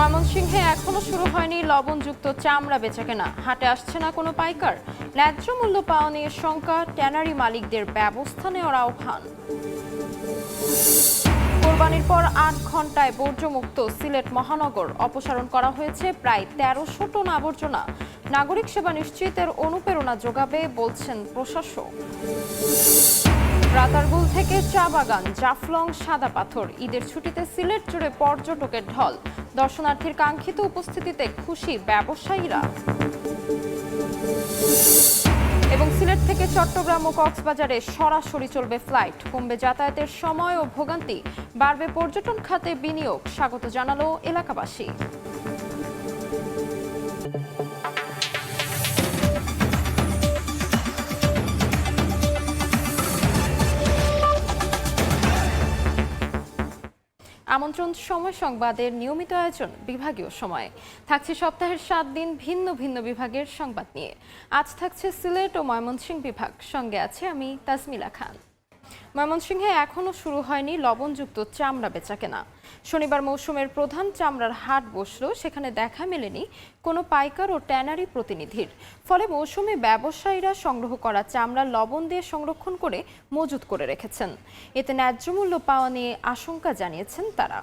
ময়মনসিংহে এখনো শুরু হয়নি লবণযুক্ত চামড়া বেচাকেনা। হাটে আসছে না কোনো পাইকার। ন্যায্য মূল্য পাওয়া নিয়ে শঙ্কা, ট্যানারি মালিকদের ব্যবস্থা নেওয়ার আহ্বান। কোরবানির পর ৮ ঘন্টায় বর্জ্যমুক্ত সিলেট মহানগর। অপসারণ করা হয়েছে প্রায় ১৩০০ টন আবর্জনা। নাগরিক সেবা নিশ্চিতের অনুপ্রেরণা যোগাবে বলছেন প্রশাসক। রাতারগুল থেকে চা বাগান, জাফলং, সাদা পাথর। ঈদের ছুটিতে সিলেট জুড়ে পর্যটকের ঢল। দর্শনার্থীর কাঙ্ক্ষিত উপস্থিতিতে খুশি ব্যবসায়ীরা। এবং সিলেট থেকে চট্টগ্রাম ও কক্সবাজারে সরাসরি চলবে ফ্লাইট। কমবে যাতায়াতের সময় ও ভোগান্তি। বাড়বে পর্যটন খাতে বিনিয়োগ। স্বাগত জানালো এলাকাবাসী। আমন্ত্রণ সময় সংবাদের নিয়মিত আয়োজন বিভাগীয় সময়ে। থাকছে সপ্তাহের ৭ দিন ভিন্ন ভিন্ন বিভাগের সংবাদ নিয়ে। আজ থাকছে সিলেট ও ময়মনসিংহ বিভাগ। সঙ্গে আছে আমি তাজমিলা খান। ময়মনসিংহে এখনো শুরু হয়নি লবণযুক্ত চামড়া বেচাকেনা। শনিবার মৌসুমের প্রধান চামড়ার হাট বসলেও সেখানে দেখা মেলেনি কোনো পাইকার ও ট্যানারি প্রতিনিধির। ফলে মৌসুমে ব্যবসায়ীরা সংগ্রহ করা চামড়া লবণ দিয়ে সংরক্ষণ করে মজুত করে রেখেছেন। এতে ন্যায্য মূল্য পাওয়া নিয়ে আশঙ্কা জানিয়েছেন তারা।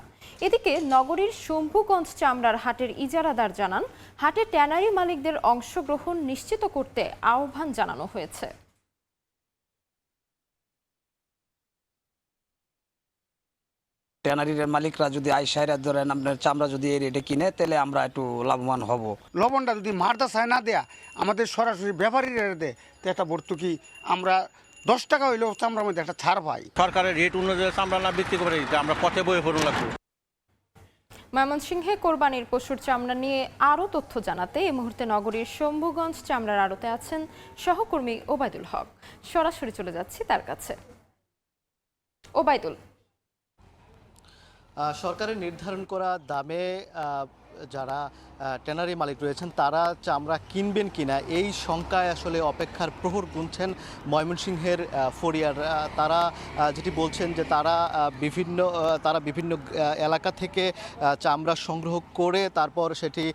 এদিকে নগরীর শম্ভুগঞ্জ চামড়ার হাটের ইজারাদার জানান, হাটে ট্যানারি মালিকদের অংশগ্রহণ নিশ্চিত করতে আহ্বান জানানো হয়েছে। ট্যানারির মালিকরা যদি আইসাইরা ধরেন আপনার চামড়া যদি এই রেটে কিনে তাহলে আমরা একটু লাভবান হব। লবণটা যদি মারদা চায় না দেয়া আমাদের সরাসরি ব্যাপারীরা দেয় তো একটা ভর্তুকি আমরা 10 টাকা হইলেও চামড়ার মধ্যে একটা ছাড় পাই। সরকারের রেট অনুযায়ী চামড়া না বিক্রি করে দিতে আমরা পথে বয়ে পড়ুন লাগবো। ময়মনসিংহে কোরবানির পশুর চামড়া নিয়ে আরও তথ্য জানাতে এই মুহূর্তে নগরীর শম্ভুগঞ্জ চামড়ার আড়তে আছেন সহকর্মী ওবায়দুল হক। সরাসরি চলে যাচ্ছি তার কাছে। ওবায়দুল, সরকারের নির্ধারণ করা দামে যারা ট্যানারি মালিক রয়েছেন তারা চামড়া কিনবেন কিনা এই শঙ্কায় আসলে অপেক্ষার প্রহর গুনছেন ময়মনসিংহের ফরিয়ার। তারা যেটি বলছেন যে তারা বিভিন্ন এলাকা থেকে চামড়া সংগ্রহ করে তারপর সেটি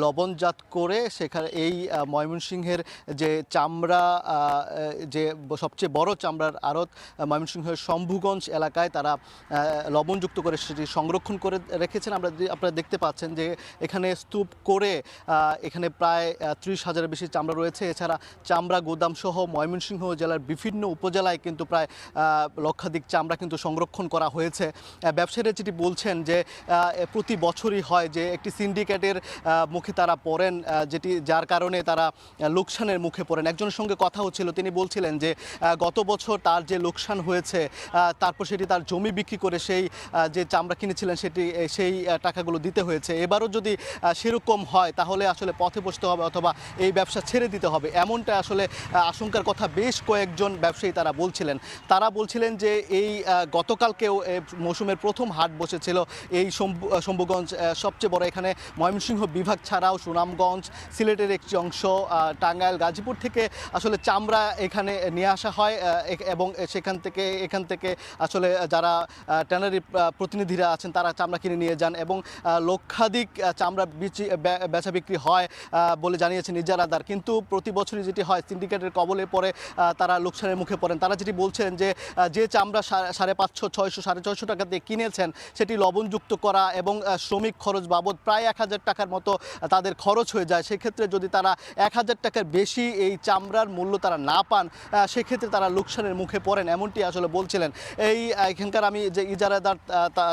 লবণজাত করে সেখানে এই ময়মনসিংহের যে চামড়া যে সবচেয়ে বড় চামড়ার আড়ত ময়মনসিংহের শম্ভুগঞ্জ এলাকায় তারা লবণযুক্ত করে সেটি সংরক্ষণ করে রেখেছেন। আপনারা দেখতে পাচ্ছেন যে এখানে স্তূপ করে এখানে প্রায় 30,000-এর বেশি চামড়া রয়েছে। এছাড়া চামড়া গোদাম সহ ময়মনসিংহ জেলার বিভিন্ন উপজেলায় কিন্তু প্রায় লক্ষাধিক চামড়া কিন্তু সংরক্ষণ করা হয়েছে। ব্যবসায়ীরা যেটি বলছেন যে প্রতি বছরই হয় যে একটি সিন্ডিকেটের মুখে তারা পড়েন, যার কারণে তারা লোকসানের মুখে পড়েন। একজনের সঙ্গে কথা হচ্ছিল, তিনি বলছিলেন যে গত বছর তার যে লোকসান হয়েছে তারপর সেটি তার জমি বিক্রি করে সেই যে চামড়া কিনেছিলেন সেই টাকাগুলো দিতে হয়েছে। এবারও যদি সেরকম হয় তাহলে আসলে পথে বসতে হবে অথবা এই ব্যবসা ছেড়ে দিতে হবে, এমনটা আসলে আশঙ্কার কথা বেশ কয়েকজন ব্যবসায়ী তারা বলছিলেন যে এই গতকালকেও মৌসুমের প্রথম হাট বসেছিল এই শম্ভুগঞ্জ সবচেয়ে বড়। এখানে ময়মনসিংহ বিভাগ ছাড়াও সুনামগঞ্জ, সিলেটের একটি অংশ, টাঙ্গাইল, গাজীপুর থেকে আসলে চামড়া এখানে নিয়ে আসা হয় এবং এখান থেকে আসলে যারা ট্যানারি প্রতিনিধিরা আছেন তারা চামড়া কিনে নিয়ে যান এবং লক্ষাধিক চামড়া বেচা বিক্রি হয় বলে জানিয়েছেন ইজারাদার। কিন্তু প্রতি বছরই যেটি হয় সিন্ডিকেটের কবলে পড়ে তারা লোকসানের মুখে পড়েন। তারা যেটি বলছেন যে চামড়া 550, 600, 650 টাকা দিয়ে কিনেছেন সেটি লবণযুক্ত করা এবং শ্রমিক খরচ বাবদ প্রায় 1000 টাকার মতো তাদের খরচ হয়ে যায়। সেক্ষেত্রে যদি তারা 1000 টাকার বেশি এই চামড়ার মূল্য তারা না পান সেক্ষেত্রে তারা লোকসানের মুখে পড়েন, এমনটি আসলে বলছিলেন। এখানকার আমি যে ইজারাদার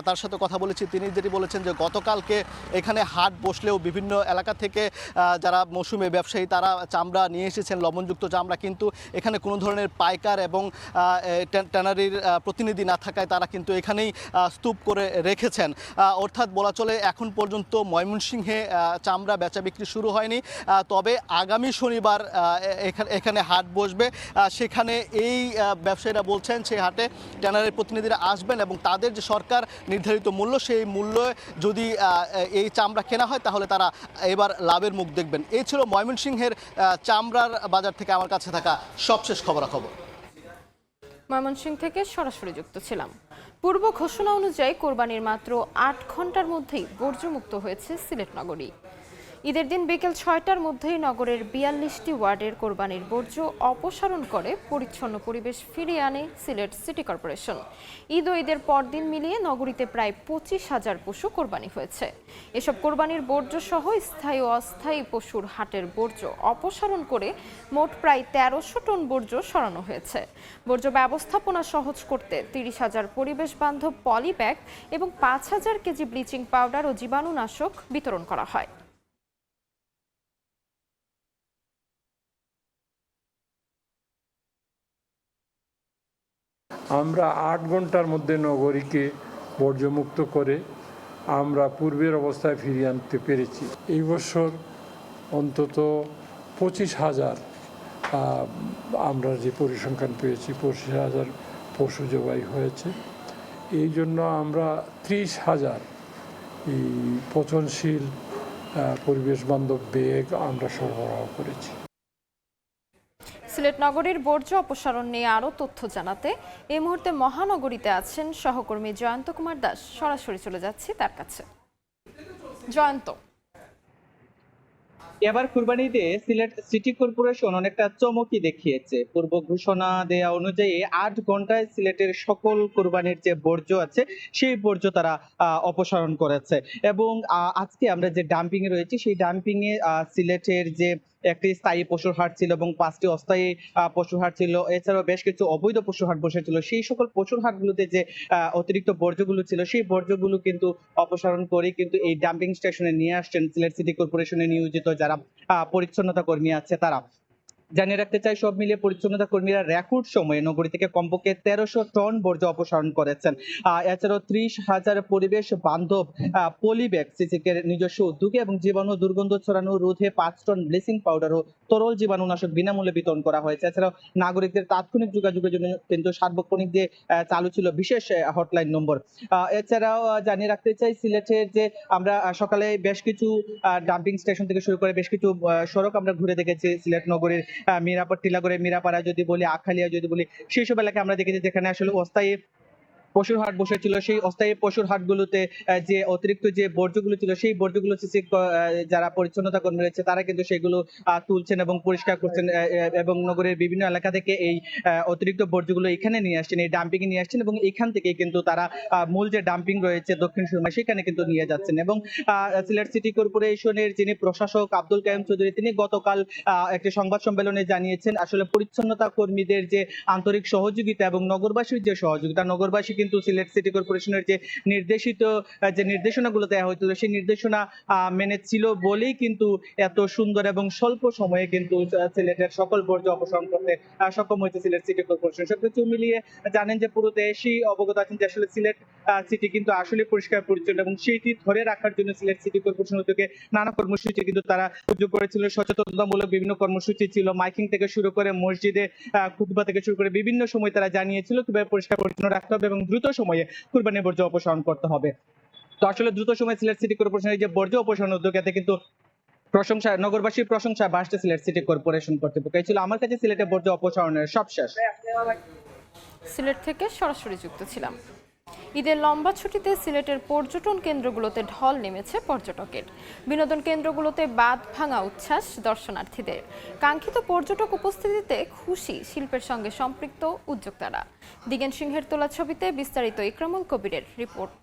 তার সাথে কথা বলেছি, তিনি যেটি বলেছেন যে গতকালকে এখানে হাট বসলেও বিভিন্ন এলাকা থেকে যারা মৌসুমী ব্যবসায়ী তারা চামড়া নিয়ে এসেছেন, লবণযুক্ত চামড়া, কিন্তু এখানে কোনো ধরনের পাইকার এবং ট্যানারির প্রতিনিধি না থাকায় তারা কিন্তু এখানেই স্তূপ করে রেখেছেন। অর্থাৎ বলা চলে এখন পর্যন্ত ময়মনসিংহে চামড়া বেচা বিক্রি শুরু হয়নি। তবে আগামী শনিবার এখানে হাট বসবে, সেখানে এই ব্যবসায়ীরা বলছেন সেই হাটে ট্যানারির প্রতিনিধিরা আসবেন এবং তাদের যে সরকার নির্ধারিত মূল্য সেই মূল্য যদি এই চামড়া কেনা হয় তাহলে তারা এবার লাভের মুখ দেখবেন। এই ছিল ময়মনসিংহের চামড়ার বাজার থেকে আমার কাছে থাকা সবশেষ খবরাখবর। ময়মনসিংহ থেকে সরাসরি যুক্ত ছিলাম। পূর্ব ঘোষণা অনুযায়ী কোরবানির মাত্র ৮ ঘন্টার মধ্যেই বর্জ্যমুক্ত হয়েছে সিলেট নগরী। ঈদের দিন বিকেল ৬টার মধ্যেই নগরের ৪২টি ওয়ার্ডের কোরবানির বর্জ্য অপসারণ করে পরিচ্ছন্ন পরিবেশ ফিরিয়ে আনে সিলেট সিটি কর্পোরেশন। ঈদ ও ঈদের পরদিন মিলিয়ে নগরীতে প্রায় ২৫,০০০ পশু কোরবানি হয়েছে। এসব কোরবানির বর্জ্য সহ স্থায়ী ও অস্থায়ী পশুর হাটের বর্জ্য অপসারণ করে মোট প্রায় ১৩০০ টন বর্জ্য সরানো হয়েছে। বর্জ্য ব্যবস্থাপনা সহজ করতে ৩০,০০০ পরিবেশ বান্ধব পলি ব্যাগ এবং ৫,০০০ কেজি ব্লিচিং পাউডার ও জীবাণুনাশক বিতরণ করা হয়। আমরা ৮ ঘন্টার মধ্যে নগরীকে বর্জ্যমুক্ত করে আমরা পূর্বের অবস্থায় ফিরিয়ে আনতে পেরেছি। এই বছর অন্তত ২৫,০০০ আমরা যে পরিসংখ্যান পেয়েছি ২৫,০০০ পশু জবাই হয়েছে। এই জন্য আমরা ৩০,০০০ এই পচনশীল পরিবেশ বান্ধব ব্যাগ আমরা সরবরাহ করেছি। সিলেট নগরীর বর্জ্য অপসারণ নিয়ে আরও তথ্য জানাতে এই মুহূর্তে মহানগরীতে আছেন সহকর্মী জয়ন্ত কুমার দাস। সরাসরি চলে যাচ্ছি তার কাছে। জয়ন্ত, এবার কুরবানিতে সিলেট সিটি কর্পোরেশন অনেকটা চমকই দেখিয়েছে। পূর্ব ঘোষণা দেয়া অনুযায়ী ৮ ঘন্টায় সিলেটের সকল কুরবানির যে বর্জ্য আছে সেই বর্জ্য তারা অপসারণ করেছে। এবং আজকে আমরা যে ডাম্পিং এ রয়েছি সেই ডাম্পিং এ সিলেটের যে একটি স্থায়ী পশুর হাট ছিল এবং ৫টি অস্থায়ী পশুর হাট ছিল, এছাড়াও বেশ কিছু অবৈধ পশুর হাট বসেছিল। সেই সকল পশুর হাটগুলোতে যে অতিরিক্ত বর্জ্যগুলো ছিল সেই বর্জ্যগুলো কিন্তু অপসারণ করে কিন্তু এই ডাম্পিং স্টেশনে নিয়ে আসছেন সিলেট সিটি কর্পোরেশনে নিয়োজিত যারা পরিচ্ছন্নতা কর্মী আছে তারা। জানিয়ে রাখতে চাই, সব মিলিয়ে পরিচ্ছন্নতা কর্মীরা রেকর্ড সময়ে নগরী থেকে কমপক্ষে ১৩০০ টন বর্জ্য অপসারণ করেছেন। এছাড়াও ৩০,০০০ পরিবেশ বান্ধব পলিব্যাগ সিসিকের নিজস্ব উদ্যোগে এবং জীবাণু দুর্গন্ধ ছড়ানো রোধে ৫ টন ব্লিচিং পাউডার ও তরল জীবাণুনাশক বিনামূল্যে বিতরণ করা হয়েছে। এছাড়াও নাগরিকদের তাৎক্ষণিক যোগাযোগের জন্য কিন্তু সার্বক্ষণিক যে চালু ছিল বিশেষ হটলাইন নম্বর। এছাড়াও জানিয়ে রাখতে চাই, সিলেটের যে আমরা সকালে বেশ কিছু ডাম্পিং স্টেশন থেকে শুরু করে বেশ কিছু সড়ক আমরা ঘুরে দেখেছি সিলেট নগরীর মিরাপাড়া, টিলাগড়ে মিরাপাড়া যদি বলি, আখালিয়া যদি বলি, সেই সব এলাকায় আমরা দেখেছি যেখানে আসলে অস্থায়ী পশুর হাট বসেছিল। সেই অস্থায়ী পশুর হাটগুলোতে যে অতিরিক্ত যে বর্জ্যগুলো ছিল সেই বর্জ্যগুলো সিসি যারা পরিচ্ছন্নতা কর্মী রয়েছে তারা কিন্তু সেগুলো তুলছেন এবং পরিষ্কার করছেন এবং নগরের বিভিন্ন এলাকা থেকে এই অতিরিক্ত বর্জ্যগুলো এখানে নিয়ে আসছেন, এই ডাম্পিং এ নিয়ে আসছেন এবং এখান থেকে কিন্তু তারা মূল যে ডাম্পিং রয়েছে দক্ষিণ সুরমা সেখানে কিন্তু নিয়ে যাচ্ছেন। এবং সিলেট সিটি কর্পোরেশনের যিনি প্রশাসক আব্দুল কাইম চৌধুরী তিনি গতকাল একটি সংবাদ সম্মেলনে জানিয়েছেন আসলে পরিচ্ছন্নতা কর্মীদের যে আন্তরিক সহযোগিতা এবং নগরবাসীর যে সহযোগিতা, নগরবাসী কিন্তু সিলেট সিটি কর্পোরেশনের যে নির্দেশিত যে নির্দেশনাগুলো দেওয়া হয়েছিল সেই নির্দেশনা মেনে ছিল বলেই কিন্তু এত সুন্দর এবং স্বল্প সময়ে কিন্তু সিলেটের সকল বর্জ্য অপসারণ করতে সক্ষম হয়েছে সিলেট সিটি কর্পোরেশন। সবকিছু মিলিয়ে জানেন যে পুরো দেশই অবগত আছেন যে আসলে সিলেট সিটি কিন্তু আসলে পরিষ্কার পরিচ্ছন্ন এবং সেটি ধরে রাখার জন্য সিলেট সিটি কর্পোরেশন উদ্যোগে নানা কর্মসূচি কিন্তু তারা উদ্যোগ করেছিল। সচেতনতামূলক বিভিন্ন কর্মসূচি ছিল, মাইকিং থেকে শুরু করে মসজিদে খুতবা থেকে শুরু করে বিভিন্ন সময় তারা জানিয়েছিল কিভাবে পরিষ্কার পরিচ্ছন্ন রাখতে হবে এবং দ্রুত সময়ে কুরবানির বর্জ্য অপসারণ করতে হবে। তো আসলে দ্রুত সময়ে সিলেট সিটি কর্পোরেশনের যে বর্জ্য অপসারণ উদ্যোগ এতে কিন্তু প্রশংসা, নগরবাসীর প্রশংসা বাসছে সিলেট সিটি কর্পোরেশন কর্তৃপক্ষ। এই ছিল আমার কাছে সিলেটের বর্জ্য অপসারণের সব শেষ। সিলেট থেকে সরাসরি যুক্ত ছিলাম। ঈদের লম্বা ছুটিতে সিলেটের পর্যটন কেন্দ্রগুলোতে ঢল নেমেছে পর্যটকের। বিনোদন কেন্দ্রগুলোতে বাঁধ ভাঙা উচ্ছ্বাস দর্শনার্থীদের। কাঙ্ক্ষিত পর্যটক উপস্থিতিতে খুশি শিল্পের সঙ্গে সম্পৃক্ত উদ্যোক্তারা। দিগেন সিংহের তোলা ছবিতে বিস্তারিত ইকরামুল কবিরের রিপোর্ট।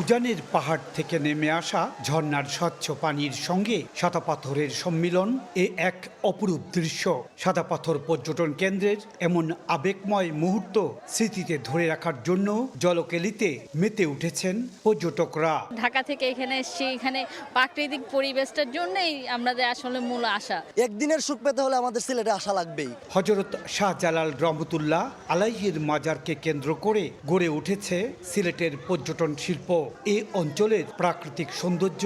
উজানের পাহাড় থেকে নেমে আসা ঝর্ণার স্বচ্ছ পানির সঙ্গে সাদা পাথরের সম্মিলন এ এক অপরূপ দৃশ্য। সাদা পাথর পর্যটন কেন্দ্রের এমন আবেগময় মুহূর্ত স্মৃতিতে ধরে রাখার জন্য জলকেলিতে মেতে উঠেছেন পর্যটকরা। ঢাকা থেকে এখানে এসেছি, এখানে প্রাকৃতিক পরিবেশটার জন্যই আমাদের আসলে মূল আশা। একদিনের সুখ পেতে হলে আমাদের সিলেটে আসা লাগবেই। হযরত শাহজালাল রহমতুল্লাহ আলাইহির মাজারকে কেন্দ্র করে গড়ে উঠেছে সিলেটের পর্যটন শিল্প। এই অঞ্চলের প্রাকৃতিক সৌন্দর্য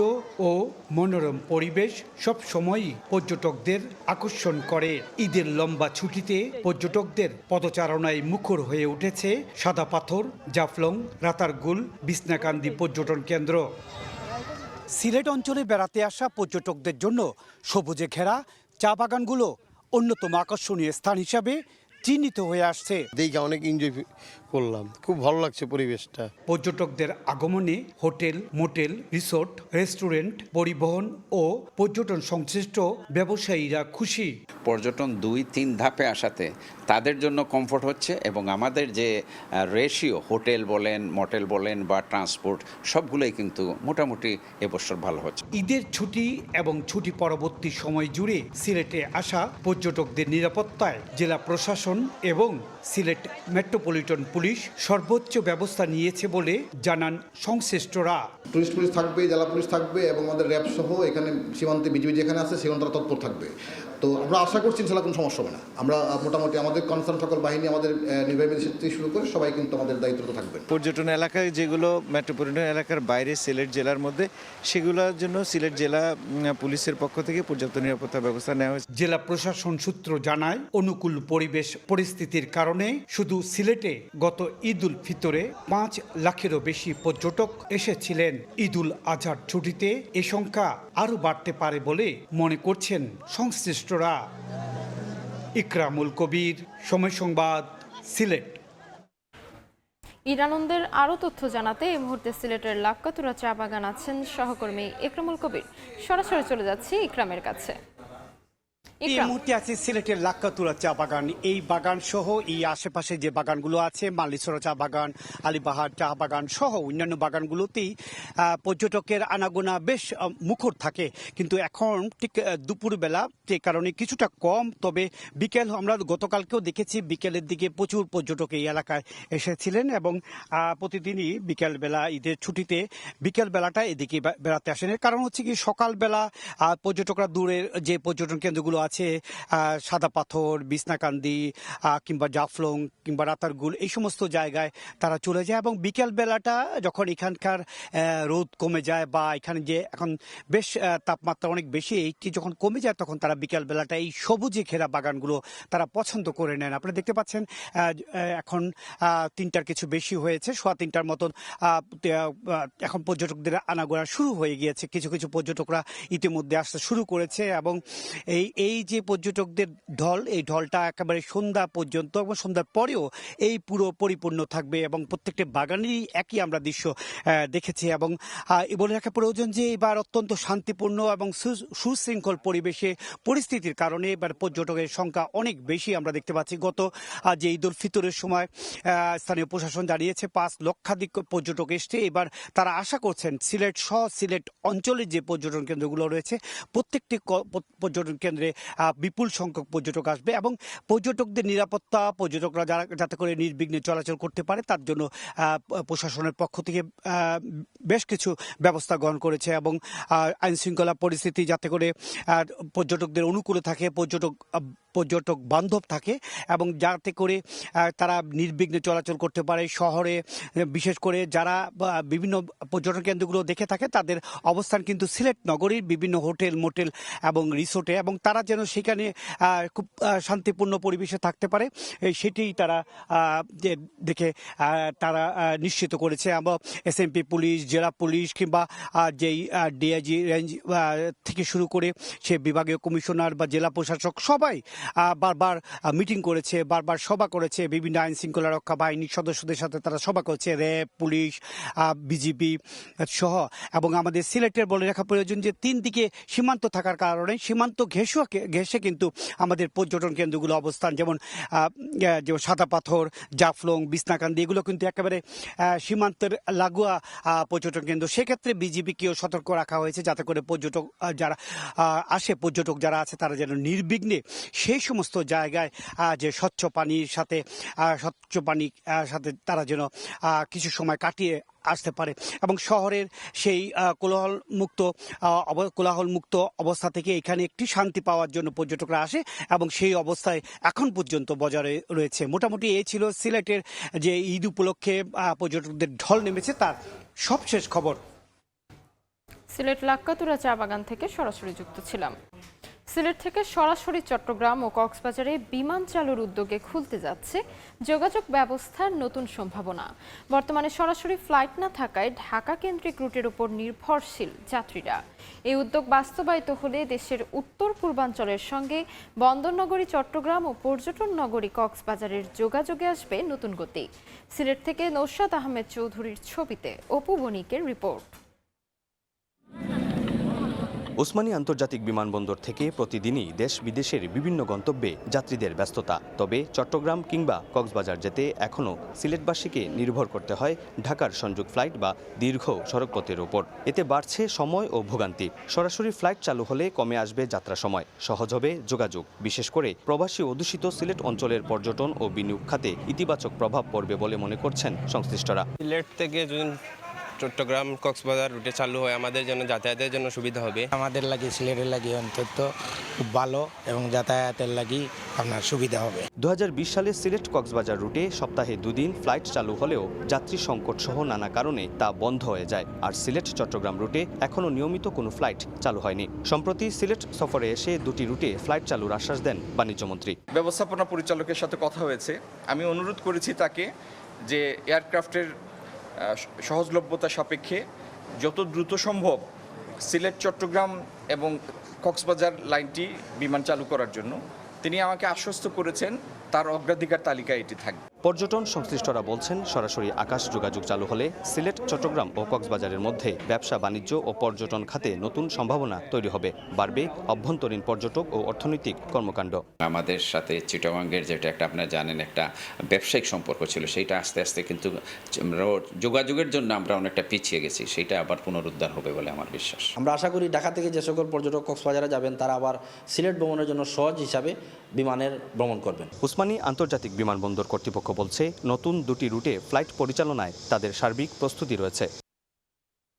ও মনোরম পরিবেশ সব সময়ই পর্যটকদের আকর্ষণ করে। ঈদের লম্বা ছুটিতে পর্যটকদের পদচারণায় মুখর হয়ে উঠেছে সাদা পাথর, জাফলং, রাতারগুল, বিছনাকান্দি পর্যটন কেন্দ্র। সিলেট অঞ্চলে বেড়াতে আসা পর্যটকদের জন্য সবুজে ঘেরা চা বাগানগুলো অন্যতম আকর্ষণীয় স্থান হিসাবে চিহ্নিত হয়ে আসছে। দেখে অনেক এনজয় করলাম, খুব ভালো লাগছে পরিবেশটা। পর্যটকদের আগমনে হোটেল, মোটেল, রিসোর্ট, রেস্টুরেন্ট, পরিবহন ও পর্যটন সংশ্লিষ্ট ব্যবসায়ীরা খুশি। পর্যটন 2-3 ধাপে আসাতে তাদের জন্য কমফোর্ট হচ্ছে এবং আমাদের যে রেশিও হোটেল বলেন, মোটেল বলেন বা ট্রান্সপোর্ট সবগুলোই কিন্তু মোটামুটি এবছর ভালো হচ্ছে। ঈদের ছুটি এবং ছুটি পরবর্তী সময় জুড়ে সিলেটে আসা পর্যটকদের নিরাপত্তায় জেলা প্রশাসন এবং সিলেট মেট্রোপলিটন পুলিশ সর্বোচ্চ ব্যবস্থা নিয়েছে বলে জানান সংশ্লিষ্টরা। টুরিস্ট পুলিশ থাকবে, জেলা পুলিশ থাকবে এবং আমাদের র্যাব সহ এখানে সীমান্তে বিজিবি যেখানে আছে সেখানে তারা তৎপর থাকবে। তো আমরা আশা করছি ইনশাআল্লাহ কোনো সমস্যা হবে না। আমরা মোটামুটি আমাদের কনসার্ন সকল বাহিনী, আমাদের নির্বাহী ম্যাজিস্ট্রেট থেকে শুরু করে সবাই কিন্তু আমাদের দায়িত্ব থাকবেন। পর্যটন এলাকায় যেগুলো মেট্রোপলিটন এলাকার বাইরে সিলেট জেলার মধ্যে, সেগুলোর জন্য সিলেট জেলা পুলিশের পক্ষ থেকে পর্যাপ্ত নিরাপত্তা ব্যবস্থা নেওয়া হয়েছে। জেলা প্রশাসন সূত্র জানায়, অনুকূল পরিবেশ পরিস্থিতির কারণে শুধু সিলেটে গত ঈদ উল ফিতরে 5 লাখেরও বেশি পর্যটক এসেছিলেন। ঈদ উল আজহার ছুটিতে এ সংখ্যা আরও বাড়তে পারে বলে মনে করছেন সংশ্লিষ্টরা। ইকরামুল কবির, সময় সংবাদ, সিলেট। ঈদ আনন্দের আরও তথ্য জানাতে এই মুহূর্তে সিলেটের লাক্কাতুরা চা বাগান আছেন সহকর্মী ইকরামুল কবির। সরাসরি চলে যাচ্ছি ইকরামের কাছে। এই মুহূর্তে আছে সিলেটের লাক্কাতুরা চা বাগান। এই বাগান সহ এই আশেপাশে যে বাগানগুলো আছে, মালিসরা চা বাগান, আলীবাহার চা বাগান সহ অন্যান্য বাগানগুলোতেই পর্যটকের আনাগোনা বেশ মুখর থাকে। কিন্তু এখন ঠিক দুপুরবেলা যে কারণে কিছুটা কম, তবে বিকেল আমরা গতকালকেও দেখেছি বিকেলের দিকে প্রচুর পর্যটক এই এলাকায় এসেছিলেন এবং প্রতিদিনই বিকেলবেলা ঈদের ছুটিতে বিকেলবেলাটা এদিকে বেড়াতে আসেন। এর কারণ হচ্ছে কি, সকালবেলা পর্যটকরা দূরের যে পর্যটন কেন্দ্রগুলো আছে, সাদা পাথর, বিছনাকান্দি কিংবা জাফলং কিংবা রাতারগুল, এই সমস্ত জায়গায় তারা চলে যায় এবং বিকেল বেলাটা যখন এখানকার রোদ কমে যায় বা এখানে যে এখন বেশ তাপমাত্রা অনেক বেশি, এইটি যখন কমে যায় তখন তারা বিকেল বেলাটা এই সবুজে ঘেরা বাগানগুলো তারা পছন্দ করে নেন। আপনারা দেখতে পাচ্ছেন এখন 3টার কিছু বেশি হয়েছে, 3:15 মতন এখন পর্যটকদের আনাগোনা শুরু হয়ে গিয়েছে। কিছু কিছু পর্যটকরা ইতিমধ্যে আসতে শুরু করেছে এবং এই যে পর্যটকদের ঢল, এই ঢলটা একেবারে সন্ধ্যা পর্যন্ত এবং সন্ধ্যার পরেও এই পুরো পরিপূর্ণ থাকবে এবং প্রত্যেকটা বাগানেরই একই আমরা দৃশ্য দেখেছি। এবং বলে রাখা প্রয়োজন যে এবার অত্যন্ত শান্তিপূর্ণ এবং সুশৃঙ্খল পরিবেশে পরিস্থিতির কারণে এবার পর্যটকের সংখ্যা অনেক বেশি আমরা দেখতে পাচ্ছি। গত যে ঈদ উল ফিতরের সময় স্থানীয় প্রশাসন জানিয়েছে 5 লক্ষাধিক পর্যটক এসছে। এবার তারা আশা করছেন সিলেট সহ সিলেট অঞ্চলের যে পর্যটন কেন্দ্রগুলো রয়েছে প্রত্যেকটি পর্যটন কেন্দ্রে বিপুল সংখ্যক পর্যটক আসবে এবং পর্যটকদের নিরাপত্তা, পর্যটকরা যাতে করে নির্বিঘ্নে চলাচল করতে পারে তার জন্য প্রশাসনের পক্ষ থেকে বেশ কিছু ব্যবস্থা গ্রহণ করেছে এবং আইন শৃঙ্খলা পরিস্থিতি যাতে করে পর্যটকদের অনুকূলে থাকে, পর্যটক বান্ধব থাকে এবং যাতে করে তারা নির্বিঘ্নে চলাচল করতে পারে। শহরে বিশেষ করে যারা বিভিন্ন পর্যটন কেন্দ্রগুলো দেখে থাকে তাদের অবস্থান কিন্তু সিলেট নগরীর বিভিন্ন হোটেল, মোটেল এবং রিসোর্টে, এবং তারা যেন সেখানে খুব শান্তিপূর্ণ পরিবেশে থাকতে পারে সেটি তারা দেখে তারা নিশ্চিত করেছে। আমরা এসএমপি পুলিশ, জেলা পুলিশ কিংবা যেই ডিআইজি রেঞ্জ থেকে শুরু করে সে বিভাগীয় কমিশনার বা জেলা প্রশাসক সবাই বারবার মিটিং করেছে, বারবার সভা করেছে। বিভিন্ন আইন শৃঙ্খলা রক্ষা বাহিনীর সদস্যদের সাথে তারা সভা করেছে, র্যাব, পুলিশ, বিজিবি সহ। এবং আমাদের সিলেটের বলে রাখা প্রয়োজন যে 3 দিকে সীমান্ত থাকার কারণে সীমান্ত ঘেঁষে কিন্তু আমাদের পর্যটন কেন্দ্রগুলো অবস্থান, যেমন সাদা পাথর, জাফলং, বিছনাকান্দি, এগুলো কিন্তু একেবারে সীমান্তের লাগোয়া পর্যটন কেন্দ্র। সেক্ষেত্রে বিজিবিকেও সতর্ক রাখা হয়েছে যাতে করে পর্যটক যারা আছে তারা যেন নির্বিঘ্নে সেই সমস্ত জায়গায় যে স্বচ্ছ পানির সাথে তারা যেন কিছু সময় কাটিয়ে আসতে পারে এবং শহরের সেই কোলাহলমুক্ত অবস্থা থেকে এখানে একটি শান্তি পাওয়ার জন্য পর্যটকরা আসে এবং সেই অবস্থায় এখন পর্যন্ত বজায় রয়েছে। মোটামুটি এই ছিল সিলেটের যে ঈদ উপলক্ষে পর্যটকদের ঢল নেমেছে তার সবশেষ খবর। সিলেট লাক্কাতুরা চা বাগান থেকে সরাসরি যুক্ত ছিলাম। সিলেট থেকে সরাসরি চট্টগ্রাম ও কক্সবাজারে বিমান চালুর উদ্যোগে খুলতে যাচ্ছে যোগাযোগ ব্যবস্থার নতুন সম্ভাবনা। বর্তমানে সরাসরি ফ্লাইট না থাকায় ঢাকা কেন্দ্রিক রুটের উপর নির্ভরশীল যাত্রীরা। এই উদ্যোগ বাস্তবায়িত হলে দেশের উত্তর পূর্বাঞ্চলের সঙ্গে বন্দরনগরী চট্টগ্রাম ও পর্যটন নগরী কক্সবাজারের যোগাযোগে আসবে নতুন গতি। সিলেট থেকে নৌশাদ আহমেদ চৌধুরীর ছবিতে অপু বণিকের রিপোর্ট। ওসমানী আন্তর্জাতিক বিমানবন্দর থেকে প্রতিদিনই দেশ বিদেশের বিভিন্ন গন্তব্যে যাত্রীদের ব্যস্ততা। তবে চট্টগ্রাম কিংবা কক্সবাজার যেতে এখনও সিলেটবাসীকে নির্ভর করতে হয় ঢাকার সংযোগ ফ্লাইট বা দীর্ঘ সড়কপথের উপর। এতে বাড়ছে সময় ও ভোগান্তি। সরাসরি ফ্লাইট চালু হলে কমে আসবে যাত্রা সময়, সহজ হবে যোগাযোগ। বিশেষ করে প্রবাসী অধ্যুষিত সিলেট অঞ্চলের পর্যটন ও বিনিয়োগ খাতে ইতিবাচক প্রভাব পড়বে বলে মনে করছেন সংশ্লিষ্টরা। সিলেট থেকে যদি চট্টগ্রাম কক্সবাজার রুটে চালু হয় আমাদের জন্য যাতায়াতের জন্য সুবিধা হবে। আমাদের লাগি সিলেটের লাগি অন্তত খুব ভালো এবং যাতায়াতের লাগি আপনার সুবিধা হবে। 2020 সালে সিলেট কক্সবাজার রুটে সপ্তাহে 2 দিন ফ্লাইট চালু হলেও যাত্রী সংকট সহ নানা কারণে তা বন্ধ হয়ে যায়। আর সিলেট চট্টগ্রাম রুটে এখনও নিয়মিত কোনো ফ্লাইট চালু হয়নি। সম্প্রতি সিলেট সফরে এসে 2টি রুটে ফ্লাইট চালুর আশ্বাস দেন বাণিজ্যমন্ত্রী। ব্যবস্থাপনা পরিচালকের সাথে কথা হয়েছে, আমি অনুরোধ করেছি তাকে যে এয়ারক্রাফটের সহজলভ্যতা সাপেক্ষে যত দ্রুত সম্ভব সিলেট চট্টগ্রাম এবং কক্সবাজার লাইনটি বিমান চালু করার জন্য। তিনি আমাকে আশ্বস্ত করেছেন তার অগ্রাধিকার তালিকায় এটি থাকবে। পর্যটন সংশ্লিষ্টরা বলছেন সরাসরি আকাশ যোগাযোগ চালু হলে সিলেট চট্টগ্রাম ও কক্সবাজারের মধ্যে ব্যবসা বাণিজ্য ও পর্যটন খাতে নতুন সম্ভাবনা তৈরি হবে। বাড়বে অভ্যন্তরীণ পর্যটক ও অর্থনৈতিক কর্মকাণ্ড। আমাদের সাথে চিটাগাংয়ের যেটা একটা আপনারা জানেন একটা ব্যবসায়িক সম্পর্ক ছিল, সেইটা আস্তে আস্তে কিন্তু যোগাযোগের জন্য আমরা অনেকটা পিছিয়ে গেছি, সেইটা আবার পুনরুদ্ধার হবে বলে আমার বিশ্বাস। আমরা আশা করি ঢাকা থেকে যে সকল পর্যটক কক্সবাজারে যাবেন তারা আবার সিলেট ভ্রমণের জন্য সহজ হিসাবে বিমানের ভ্রমণ করবেন। ওসমানী আন্তর্জাতিক বিমানবন্দর কর্তৃপক্ষ বলছে নতুন 2টি রুটে ফ্লাইট পরিচালনায় তাদের সার্বিক প্রস্তুতি রয়েছে।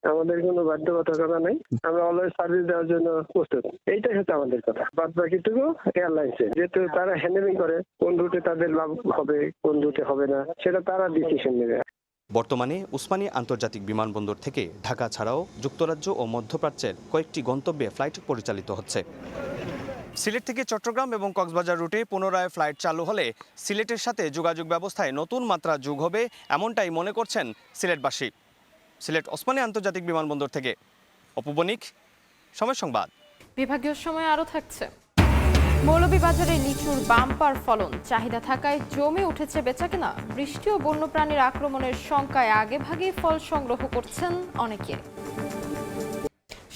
আমাদের কোনো বাধ্যবাধকতা নেই, আমরা অলওয়েজ সার্ভিস দেওয়ার জন্য প্রস্তুত। এইটাই হচ্ছে আমাদের কথা। বাদ বাকিটুকু এয়ারলাইন্সে, যেহেতু তারা হ্যান্ডেলিং করে কোন রুটে তাদের লাভ হবে কোন রুটে হবে না সেটা তারা ডিসিশন নেবে। বর্তমানে ওসমানী আন্তর্জাতিক বিমানবন্দর থেকে ঢাকা ছাড়াও যুক্তরাজ্য ও মধ্যপ্রাচ্যের কয়েকটি গন্তব্যে ফ্লাইট পরিচালিত হচ্ছে। সিলেট থেকে চট্টগ্রাম এবং কক্সবাজার রুটে পুনরায় ফ্লাইট চালু হলে সিলেটের সাথে যোগাযোগ ব্যবস্থায় নতুন মাত্রা যোগ হবে, এমনটাই মনে করছেন সিলেটবাসী। সিলেট ওসমানী আন্তর্জাতিক বিমানবন্দর থেকে অপু বণিক, সময় সংবাদ। বিভাগীয় সময় আরও থাকছে। মৌলভীবাজারে লিচুর বাম্পার ফলন, চাহিদা থাকায় জমে উঠেছে বেচাকেনা। বৃষ্টি ও বন্যপ্রাণীর আক্রমণের শঙ্কায় আগেভাগেই ফল সংগ্রহ করছেন অনেকে।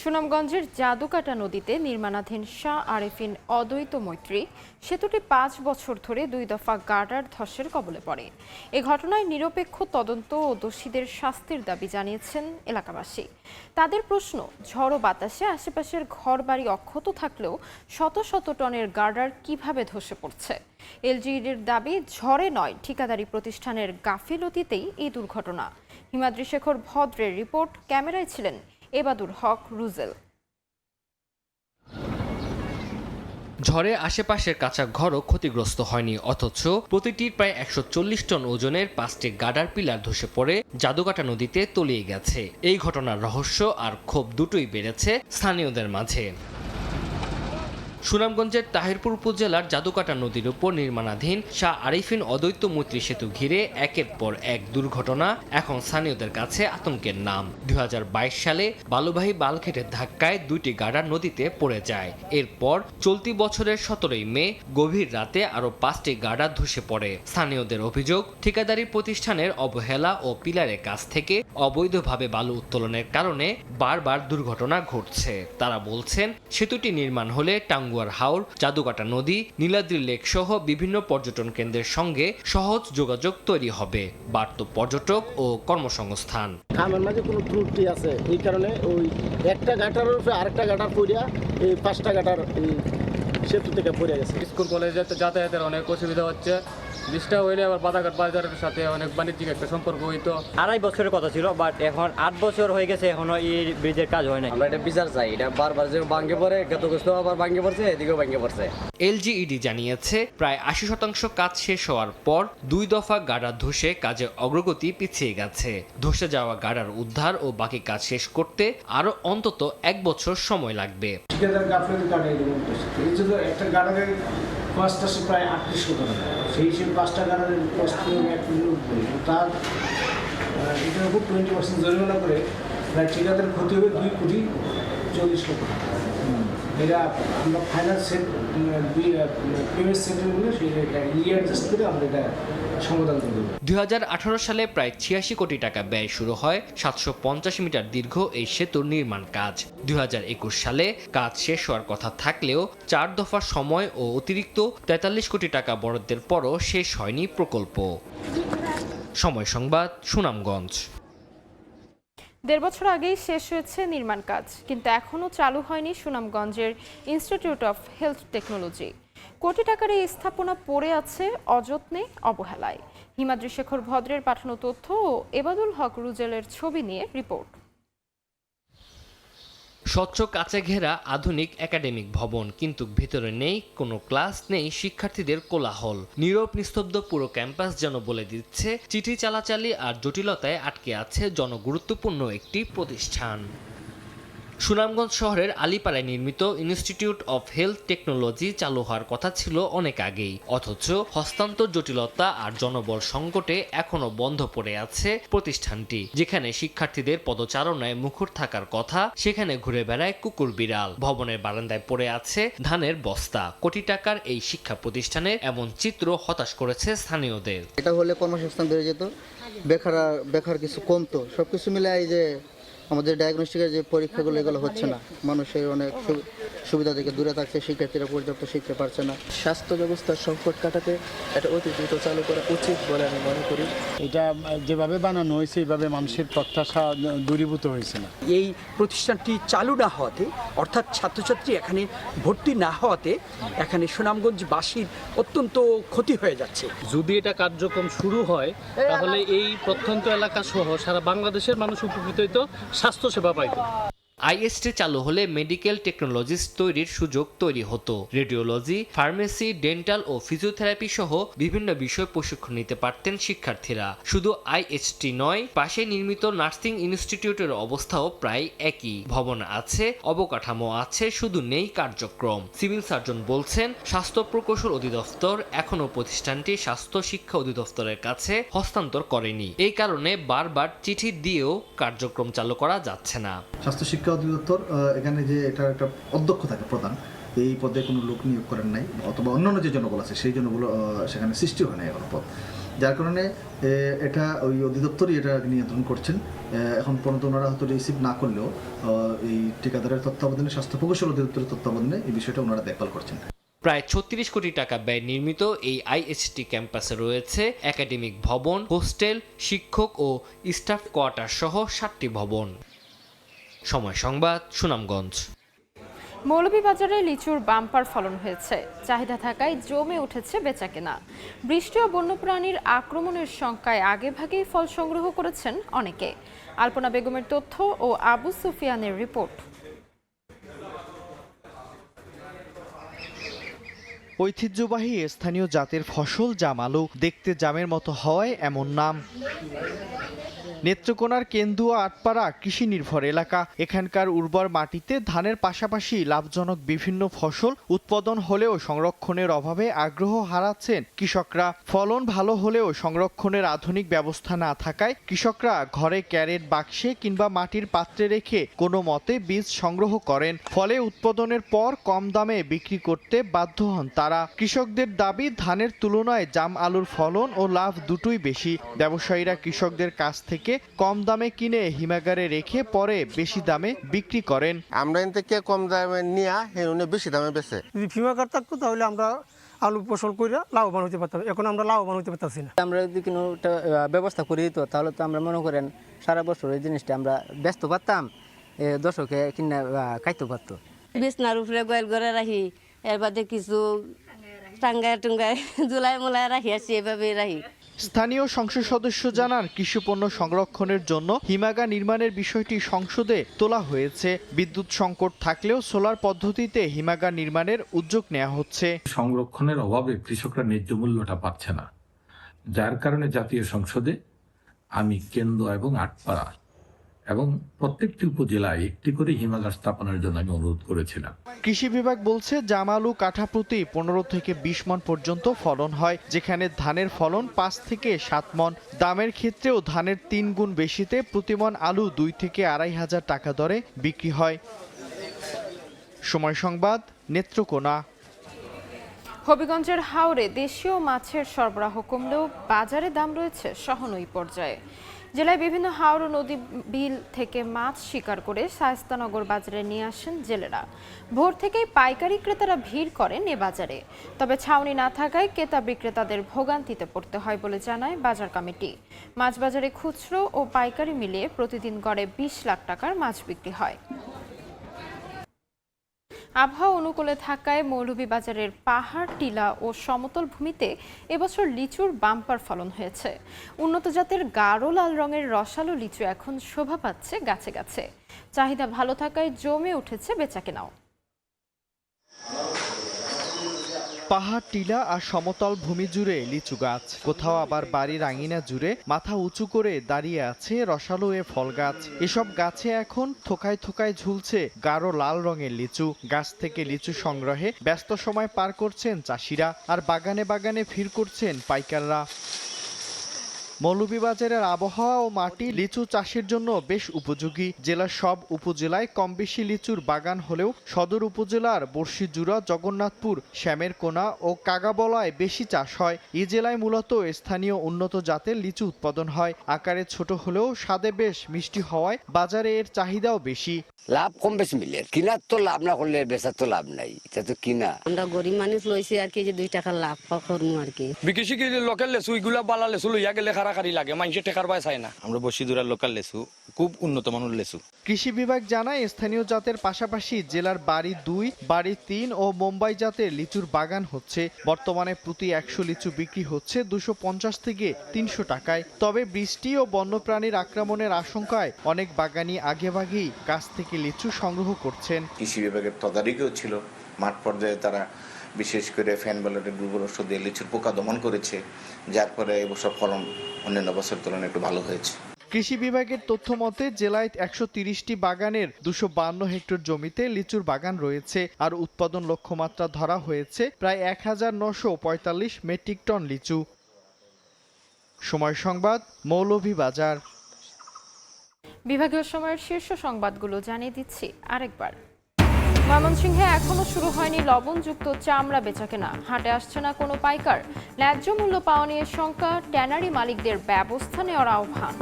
সুনামগঞ্জের জাদুকাটা নদীতে নির্মাণাধীন শাহ আরেফিন অদ্বৈত মৈত্রী সেতুটি 5 বছর ধরে 2 দফা গার্ডার ধসের কবলে পড়ে। এ ঘটনায় নিরপেক্ষ তদন্ত ও দোষীদের শাস্তির দাবি জানিয়েছেন এলাকাবাসী। তাদের প্রশ্ন, ঝড়ো বাতাসে আশেপাশের ঘরবাড়ি অক্ষত থাকলেও শত শত টনের গার্ডার কিভাবে ধসে পড়ছে। এলজিইডির দাবি, ঝড়ে নয় ঠিকাদারি প্রতিষ্ঠানের গাফিলতিতেই এই দুর্ঘটনা। হিমাদ্রি শেখর ভদ্রের রিপোর্ট, ক্যামেরায় ছিলেন এবাদুর হক রুজেল। ঝড়ে আশেপাশের কাঁচা ঘরও ক্ষতিগ্রস্ত হয়নি, অথচ প্রতিটির প্রায় 140 টন ওজনের 5টি গার্ডার পিলার ধসে পড়ে জাদুকাটা নদীতে তলিয়ে গেছে। এই ঘটনার রহস্য আর ক্ষোভ দুটোই বেড়েছে স্থানীয়দের মাঝে। সুনামগঞ্জের তাহিরপুর উপজেলার জাদুকাটা নদীর উপর নির্মাণাধীন শাহ আরিফিন অদ্বৈত মৈত্রী সেতু ঘিরে একের পর এক দুর্ঘটনা এখন স্থানীয়দের কাছে আতঙ্কের নাম। 2022 সালে বালুবাহী বালখেটের ধাক্কায় 2টি গার্ডার নদীতে পড়ে যায়। এরপর চলতি বছরের 17 মে গভীর রাতে আরও 5টি গার্ডার ধসে পড়ে। স্থানীয়দের অভিযোগ, ঠিকাদারি প্রতিষ্ঠানের অবহেলা ও পিলারের কাছ থেকে অবৈধভাবে বালু উত্তোলনের কারণে বারবার দুর্ঘটনা ঘটছে। তারা বলছেন, সেতুটি নির্মাণ হলে টাঙ্গুয়ার হাওর, জাদুকাটা নদী, নীলাদ্রি লেক সহ বিভিন্ন পর্যটন কেন্দ্রের সঙ্গে সহজ যোগাযোগ তৈরি হবে, বাড়ত পর্যটক ও কর্মসংস্থান। আমার মাঝে কোনো ত্রুটি আছে, এই কারণে ওই একটা গাটারের উপরে আরেকটা গাটার পড়িয়া এই 5টা গাটার এই সেতু থেকে পড়ে গেছে। স্কুল কলেজে যাতায়াতের অনেক অসুবিধা হচ্ছে, ব্রিজটা হইলে আবার বাদাঘাট বাজারের সাথে অনেক বাণিজ্যিক একটা সম্পর্ক হইতো। 2.5 বছরের কথা ছিল, বাট এখন 8 বছর হয়ে গেছে, এখনো এই ব্রিজের কাজ হয় না। আমরা এটা বিচার চাই, এটা বারবার যে ভাঙে পড়ে, গতগ্রস্ত আবার ভাঙে পড়ছে, এদিকেও ভাঙে পড়ছে। এলজিইডি জানিয়েছে প্রায় 80% কাজ শেষ হওয়ার পর 2 দফা গার্ডার ধসে কাজে অগ্রগতি পিছিয়ে গেছে। ধসে যাওয়া গার্ডার উদ্ধার ও বাকি কাজ শেষ করতে আরো অন্তত 1 বছর সময় লাগবে। ঠিকাদার গাফিলতি কাটে এই জন্য একটা গার্ডারের কস্ট আসে প্রায় 3800 টাকা, সেই হিসেবে 5টা গার্ডারের কস্ট 1 মিলিয়ন উঠবে। তার এটার উপর 20% জরিমানা করে প্রায় ঠিকাদারের ক্ষতি হবে 2,40,00,000 টাকা। এটা আমরা ফাইনাল সেট পেমেন্ট সেটেলগুলো সেই রিঅ্যাডজাস্ট করে আমরা এটা সমাধান করে দেব। 2018 সালে প্রায় 86 কোটি টাকা ব্যয় শুরু হয় 750 মিটার দীর্ঘ এই সেতুর নির্মাণ কাজ। 2021 সালে কাজ শেষ হওয়ার কথা থাকলেও 4 দফা সময় ও অতিরিক্ত 43 কোটি টাকা বরাদ্দের পরও শেষ হয়নি প্রকল্প। সময় সংবাদ, সুনামগঞ্জ। 1.5 বছর আগেই শেষ হয়েছে নির্মাণ কাজ, কিন্তু এখনও চালু হয়নি সুনামগঞ্জের ইনস্টিটিউট অফ হেলথ টেকনোলজি। কোটি টাকার এই স্থাপনা পড়ে আছে অযত্নে, অবহেলায়। হিমাদ্রি শেখর ভদ্রের পাঠানো তথ্য ও এবাদুল হক রুজেলের ছবি নিয়ে রিপোর্ট। স্বচ্ছ কাচে ঘেরা আধুনিক একাডেমিক ভবন, কিন্তু ভেতরে নেই কোনো ক্লাস, নেই শিক্ষার্থীদের কোলাহল। নীরব নিস্তব্ধ পুরো ক্যাম্পাস যেন বলে দিচ্ছে চিঠি চালাচালি আর জটিলতায় আটকে আছে জনগুরুত্বপূর্ণ একটি প্রতিষ্ঠান। সুনামগঞ্জ শহরের আলিপাড়ায় নির্মিত ইনস্টিটিউট অফ হেলথ টেকনোলজি চালু হওয়ার কথা ছিল অনেক আগেই, অথচ হস্তান্তর জটিলতা আর জনবল সংকটে এখনো বন্ধ পড়ে আছে প্রতিষ্ঠানটি। যেখানে শিক্ষার্থীদের পদচারণায় মুখর থাকার কথা, সেখানে ঘুরে বেড়ায় কুকুর বিড়াল। ভবনের বারান্দায় পড়ে আছে ধানের বস্তা। কোটি টাকার এই শিক্ষা প্রতিষ্ঠানের এমন চিত্র হতাশ করেছে স্থানীয়দের। এটা হলে কর্মসংস্থান বেড়ে যেত, বেকার কিছু কমতো। সবকিছু মিলে এই যে আমাদের ডায়াগনস্টিকের যে পরীক্ষাগুলো এগুলো হচ্ছে না, মানুষের অনেক সুবিধা থেকে দূরে থাকছে, শিক্ষার্থীরা পর্যাপ্ত শিখতে পারছে না। স্বাস্থ্য ব্যবস্থার সংকট কাটাতে এটা অতি দ্রুত চালু করা উচিত বলে আমি মনে করি। এটা যেভাবে বানানো হয়েছে এইভাবে মানুষের প্রত্যাশা দূরীভূত হয়েছে না। এই প্রতিষ্ঠানটি চালু না হওয়াতে, অর্থাৎ ছাত্রছাত্রী এখানে ভর্তি না হওয়াতে এখানে সুনামগঞ্জবাসীর অত্যন্ত ক্ষতি হয়ে যাচ্ছে। যদি এটা কার্যক্রম শুরু হয় তাহলে এই প্রত্যন্ত এলাকা সহ সারা বাংলাদেশের মানুষ উপকৃত হইতো, স্বাস্থ্যসেবা পাইত। আইএসটি চালু হলে মেডিকেল টেকনোলজিস্ট তৈরির সুযোগ তৈরি হতো। রেডিওলজি, ফার্মেসি, ডেন্টাল ও ফিজিওথেরাপি সহ বিভিন্ন বিষয় প্রশিক্ষণ নিতে পারতেন শিক্ষার্থীরা। শুধু আইএসটি নয়, পাশে নির্মিত নার্সিং ইনস্টিটিউটের অবস্থাও প্রায় একই। ভবন আছে, অবকাঠামো আছে, শুধু নেই কার্যক্রম। সিভিল সার্জন বলছেন, স্বাস্থ্য প্রকৌশল অধিদপ্তর এখনও প্রতিষ্ঠানটি স্বাস্থ্য শিক্ষা অধিদপ্তরের কাছে হস্তান্তর করেনি। এই কারণে বারবার চিঠি দিয়েও কার্যক্রম চালু করা যাচ্ছে না। স্বাস্থ্য শিক্ষা অধিদপ্তর এখানে যে এটা একটা অধ্যক্ষ থাকে প্রধান, এই পদে কোনো লোক নিয়োগ করেন নাই, অথবা অন্যান্য যে জনবল আছে সেই জনবল সেখানে সৃষ্টি হয় না এখন পদ, যার কারণে এটা ওই অধিদপ্তরই এটা নিয়ন্ত্রণ করছেন। এখন পর্যন্ত ওনারা হয়তো রিসিভ না করলেও এই ঠিকাদারের তত্ত্বাবধানে, স্বাস্থ্য প্রকৌশল অধিদপ্তরের তত্ত্বাবধানে এই বিষয়টা ওনারা দেখভাল করছেন। প্রায় 36 কোটি টাকা ব্যয় নির্মিত এই আইএসটি ক্যাম্পাসে রয়েছে একাডেমিক ভবন, হোস্টেল, শিক্ষক ও স্টাফ কোয়ার্টার সহ 7টি ভবন। সময় সংবাদ, সুনামগঞ্জ। মৌলভীবাজারে লিচুর বাম্পার ফলন হয়েছে, চাহিদা থাকায় জমে উঠেছে বেচাকেনা। বৃষ্টি ও বন্যপ্রাণীর আক্রমণের শঙ্কায় আগেভাগেই ফল সংগ্রহ করেছেন অনেকে। আলপনা বেগমের তথ্য ও আবু সুফিয়ানের রিপোর্ট। ঐতিহ্যবাহী স্থানীয় জাতের ফসল জাম আলু, দেখতে জামের মতো হওয়ায় এমন নাম। নেত্রকোনার কেন্দুয়া আটপাড়া কৃষি নির্ভর এলাকা। এখানকার উর্বর মাটিতে ধানের পাশাপাশি লাভজনক বিভিন্ন ফসল উৎপাদন হলেও সংরক্ষণের অভাবে আগ্রহ হারাচ্ছেন কৃষকরা। ফলন ভালো হলেও সংরক্ষণের আধুনিক ব্যবস্থা না থাকায় কৃষকরা ঘরে ক্যারেট বাক্সে কিংবা মাটির পাত্রে রেখে কোনো মতে বীজ সংগ্রহ করেন। ফলে উৎপাদনের পর কম দামে বিক্রি করতে বাধ্য হন তারা। কৃষকদের দাবি, ধানের তুলনায় জাম আলুর ফলন ও লাভ দুটোই বেশি। ব্যবসায়ীরা কৃষকদের কাছ থেকে কম দামে কিনে হিমাগারে রেখে পরে বেশি দামে বিক্রি করেন। আমরা এখান থেকে কম দামে নিয়ে বেশি দামে বেচে। যদি হিমাগার থাকতো তাহলে আমরা আলু ফসল করে লাভবান হতে পারতাম, এখন আমরা লাভবান হতে পারতাম না। আমরা যদি কোনো ব্যবস্থা করে দিত তাহলে তো আমরা মনে করেন সারা বছর এই জিনিসটা আমরা ব্যস্ত পারতাম, দর্শকে কিনা খাইতে পারতো। বিছনার উপরে গোয়াল করে রাখি, এর বাদে কিছু টাঙ্গায় টুঙ্গায় জুলাই মোলায় রাখি আসছি, এভাবেই রাখি। স্থানীয় সংসদ সদস্য জানান কৃষিপণ্য সংরক্ষণের জন্য হিমাগার নির্মাণের বিষয়টি সংসদে তোলা হয়েছে। বিদ্যুৎ সংকট থাকলেও সোলার পদ্ধতিতে হিমাগার নির্মাণের উদ্যোগ নেওয়া হচ্ছে। সংরক্ষণের অভাবে কৃষকরা ন্যায্য মূল্যটা পাচ্ছে না, যার কারণে জাতীয় সংসদে আমি কেন্দ্র এবং আটপাড়া এবং প্রত্যেকটি উপজেলায় একটি করে হিমাগার স্থাপনের জন্য আমি অনুরোধ করেছিলাম। কৃষি বিভাগ বলছে জাম আলু কাঠা প্রতি 15 থেকে 20 মণ পর্যন্ত ফলন হয়, যেখানে ধানের ফলন 5 থেকে 7 মণ। দামের ক্ষেত্রেও ধানের 3 গুণ বেশিতে প্রতি মণ আলু 2 থেকে 2,500 টাকা দরে বিক্রি হয়। সময় সংবাদ, নেত্রকোনা। হবিগঞ্জের হাওরে দেশীয় মাছের সরবরাহ কমলেও বাজারে দাম রয়েছে সহনীয় পর্যায়ে। জেলায় বিভিন্ন হাওর ও নদী বিল থেকে মাছ শিকার করে শায়েস্তানগর বাজারে নিয়ে আসেন জেলেরা। ভোর থেকেই পাইকারি ক্রেতারা ভিড় করেন এ বাজারে, তবে ছাউনি না থাকায় ক্রেতা বিক্রেতাদের ভোগান্তিতে পড়তে হয় বলে জানায় বাজার কমিটি। মাছ বাজারে খুচরো ও পাইকারি মিলিয়ে প্রতিদিন গড়ে 20 লাখ টাকার মাছ বিক্রি হয়। আবহাওয়া অনুকূলে থাকায় মৌলভীবাজারের পাহাড়, টিলা ও সমতল ভূমিতে এবছর লিচুর বাম্পার ফলন হয়েছে। উন্নত জাতের গাঢ় লাল রঙের রসালো লিচু এখন শোভা পাচ্ছে গাছে গাছে। চাহিদা ভালো থাকায় জমে উঠেছে বেচাকেনাও। পাহাড়, টিলা আর সমতল ভূমি জুড়ে লিচু গাছ, কোথাও আবার বাড়ির আঙিনা জুড়ে মাথা উঁচু করে দাঁড়িয়ে আছে রসালো এ ফল গাছ। এসব গাছে এখন থোকায় থোকায় ঝুলছে গাঢ় লাল রঙের লিচু। গাছ থেকে লিচু সংগ্রহে ব্যস্ত সময় পার করছেন চাষিরা, আর বাগানে বাগানে ভিড় করছেন পাইকাররা। মৌলভীবাজারের আবহাওয়া ও মাটি লিচু চাষের জন্য বেশ উপযোগী। জেলার সব উপজেলায় কম বেশি লিচুর বাগান হলেও সদর উপজেলার বর্ষিজুড়া, জগন্নাথপুর, শ্যামেরকোনা ও কাগাবলায় বেশি চাষ হয়। এই জেলায় মূলত স্থানীয় উন্নত জাতের লিচু উৎপাদন হয়। আকারে ছোট হলেও স্বাদে বেশ মিষ্টি হওয়ায় বাজারে এর চাহিদাও বেশি। লাভ কম বেশি মিলে, কিনার তো লাভ না করলে বেচার তো লাভ নাই, এটা তো কিনা। আমরা গরিব মানুষ লইছি আর কি, যে 2 টাকা লাভ করবো আর কি। বিদেশি লোকাল লেচু এগুলা বালা লেচু লইয়া গেলে খারাখারি লাগে, মানুষের টেকার পায় চায় না। আমরা বসিদুরার লোকাল লেচু খুব উন্নত মানের লেচু। কৃষি বিভাগ জানায় স্থানীয় জাতের পাশাপাশি জেলার বাড়ি 2, বাড়ি 3 ও মুম্বাই জাতের লিচুর বাগান হচ্ছে। বর্তমানে প্রতি 100 লিচু বিক্রি হচ্ছে 250 থেকে 300 টাকায়। তবে বৃষ্টি ও বন্যপ্রাণীর আক্রমণের আশঙ্কায় অনেক বাগানি আগেভাগেই গাছ থেকে লিচু সংগ্রহ করছেন। কৃষি বিভাগের তদারকিও ছিল, মাঠ পর্যায়ে তারা বিশেষ করে ফ্যানবেলেটের গুগল ওষুধ দিয়ে লিচুর পোকা দমন করেছে, যার ফলে এবছর ফলন অন্যান্য বছরের তুলনায় একটু ভালো হয়েছে। কৃষি বিভাগের তথ্য মতে জেলায় 130টি বাগানের 252 হেক্টর জমিতে লিচুর বাগান রয়েছে, আর উৎপাদন লক্ষ্যমাত্রা ধরা হয়েছে প্রায় 1945 মেট্রিক টন লিচু। সময় সংবাদ, মৌলভীবাজার। বিভাগীয় সময়ের শীর্ষ সংবাদগুলো জানিয়ে দিচ্ছি আরেকবার। ময়মনসিংহে এখনো শুরু হয়নি লবণযুক্ত চামড়া বেচাকেনা। হাটে আসছে না কোনো পাইকার। ন্যায্য মূল্য পাওয়া নিয়ে শঙ্কা, ট্যানারি মালিকদের ব্যবস্থা নেওয়ার আহ্বান।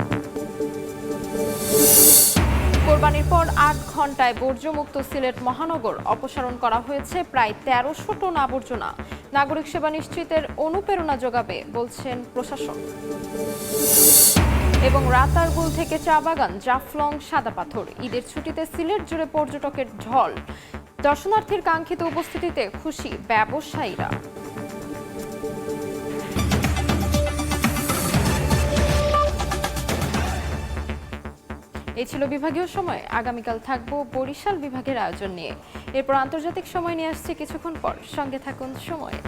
কোরবানির পর 8 ঘন্টায় বর্জ্যমুক্ত সিলেট মহানগর। অপসারণ করা হয়েছে প্রায় 1300 টন আবর্জনা। নাগরিক সেবা নিশ্চিতের অনুপ্রেরণা যোগাবে বলছেন প্রশাসন। এবং রাতারগুল থেকে চা বাগান, জাফলং, সাদা পাথর। ঈদের ছুটিতে সিলেট জুড়ে পর্যটকের ঢল। দর্শনার্থীর কাঙ্ক্ষিত উপস্থিতিতে খুশি ব্যবসায়ীরা। এই ছিল বিভাগীয় সময়। আগামীকাল থাকবো বরিশাল বিভাগের আয়োজন নিয়ে। এরপর আন্তর্জাতিক সময় নিয়ে আসছে কিছুক্ষণ পর। সঙ্গে থাকুন সময়ে।